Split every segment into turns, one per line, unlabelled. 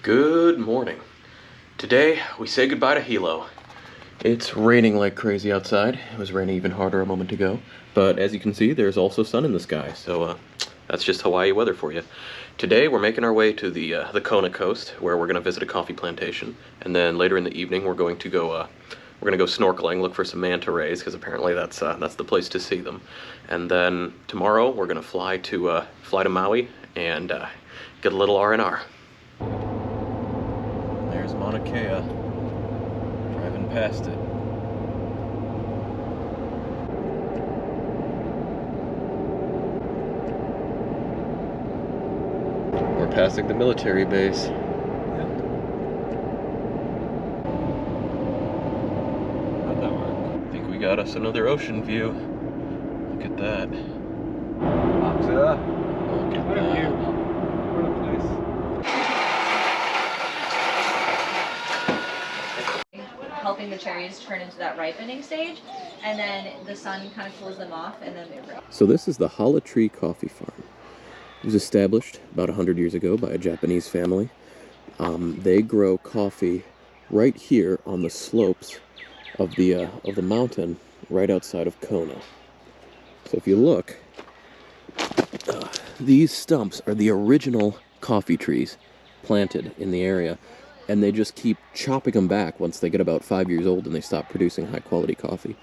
Good morning. Today we say goodbye to Hilo. It's raining like crazy outside. It was raining even harder a moment ago. But as you can see, there's also sun in the sky, so that's just Hawaii weather for you. Today we're making our way to the Kona coast, where we're going to visit a coffee plantation. And then later in the evening we're going to go snorkeling, look for some manta rays, because apparently that's the place to see them. And then tomorrow we're going to fly to Maui and get a little R&R. There's Mauna Kea, driving past it. We're passing the military base.
Yep. How'd that work?
I think we got us another ocean view. Look at that.
Look at
What a view.
What a place.
Helping the cherries turn into that ripening stage, and then the sun kind of cools them off, and then they grow.
So this is the Hala Tree Coffee Farm. It was established about 100 years ago by a Japanese family. They grow coffee right here on the slopes of the mountain right outside of Kona. So if you look, these stumps are the original coffee trees planted in the area. And they just keep chopping them back once they get about 5 years old and they stop producing high-quality coffee.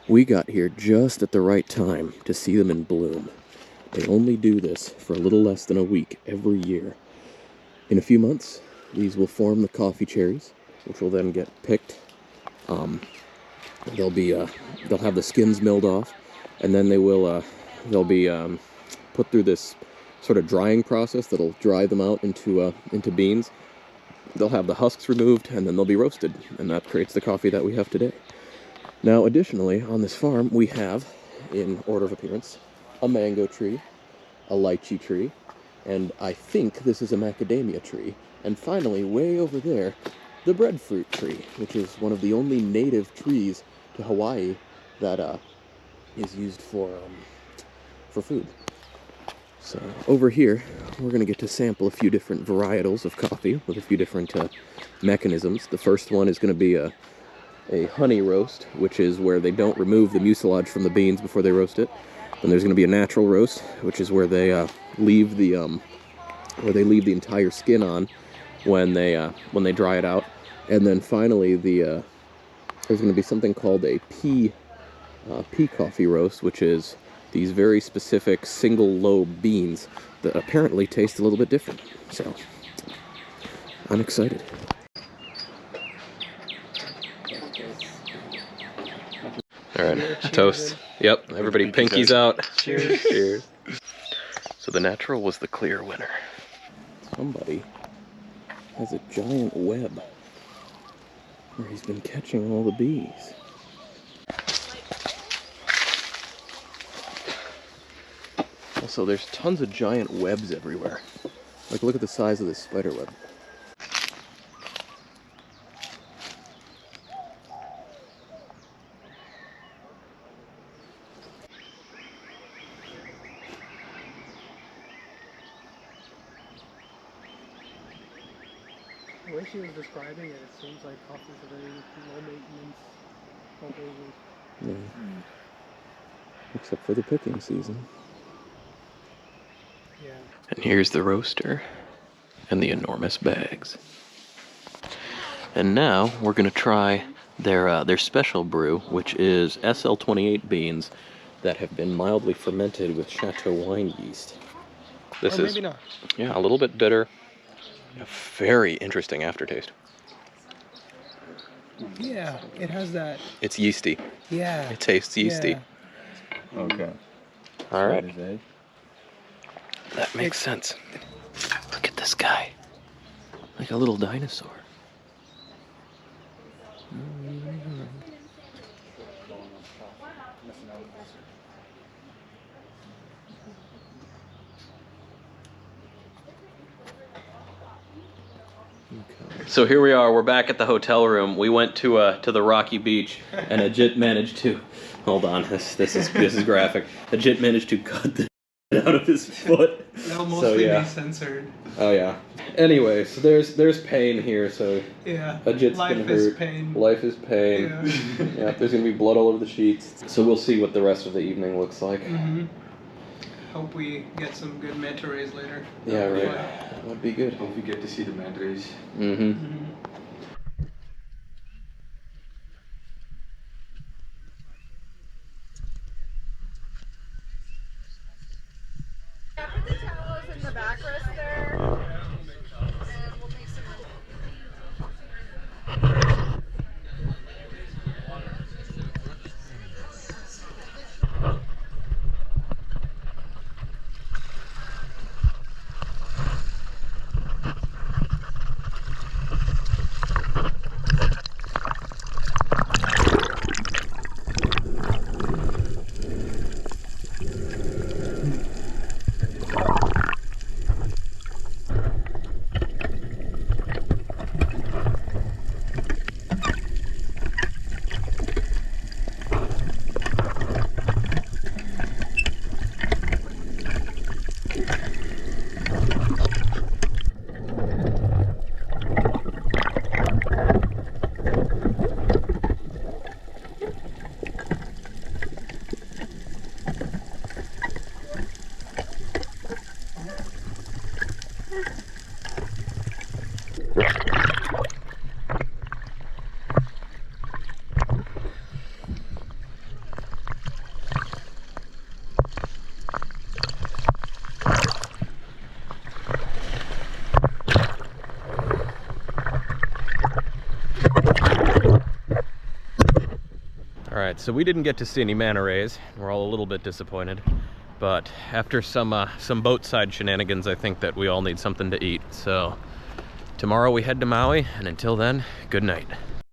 We got here just at the right time to see them in bloom. They only do this for a little less than a week every year. In a few months, these will form the coffee cherries, which will then get picked. They'll have the skins milled off, and then they'll be put through this sort of drying process that'll dry them out into beans. They'll have the husks removed, and then they'll be roasted, and that creates the coffee that we have today. Now, additionally, on this farm, we have, in order of appearance, a mango tree, a lychee tree, and I think this is a macadamia tree, and finally, way over there, the breadfruit tree, which is one of the only native trees to Hawaii that is used for food. So over here, we're going to get to sample a few different varietals of coffee with a few different mechanisms. The first one is going to be a honey roast, which is where they don't remove the mucilage from the beans before they roast it. Then there's going to be a natural roast, which is where they leave the entire skin on when they dry it out. And then finally, there's going to be something called a pea coffee roast, which is these very specific single lobe beans that apparently taste a little bit different. So, I'm excited. Alright, toast. Yep, everybody pinkies out.
Cheers.
Cheers. So the natural was the clear winner. Somebody has a giant web where he's been catching all the bees. Also, there's tons of giant webs everywhere. Like, look at the size of this spider web.
The way she was describing it, it seems like coffee is a very low maintenance cultivation.
Yeah. Except for the picking season.
Yeah.
And here's the roaster and the enormous bags. And now we're going to try their special brew, which is SL28 beans that have been mildly fermented with Chateau wine yeast. This
or
is,
maybe not.
yeah, a little bit bitter. A very interesting aftertaste.
Yeah, it has that.
It's yeasty.
Yeah.
It tastes yeasty.
Yeah.
Okay.
All right.
That is a...
That makes sense. Look at this guy. Like a little dinosaur. Okay. So here we are, we're back at the hotel room. We went to the rocky beach, and Ajit managed to, hold on, this is graphic. Ajit managed to cut the out of his foot.
That'll
mostly
be censored.
Oh yeah. Anyway, so there's pain here, so
Yeah.
a jit's
Life
gonna
is
hurt.
pain.
Life is pain.
Yeah.
Yeah, there's gonna be blood all over the sheets. So we'll see what the rest of the evening looks like.
Mm-hmm. Hope we get some good manta rays later.
Yeah, right.
But-
That would be good.
Hope you get to see the manta rays.
Mm-hmm.
Mhm.
Yeah, put the towels in the backrest there. And we'll make some.
All right, so we didn't get to see any manta rays. We're all a little bit disappointed, but after some boat-side shenanigans, I think that we all need something to eat. So tomorrow we head to Maui, and until then, good night.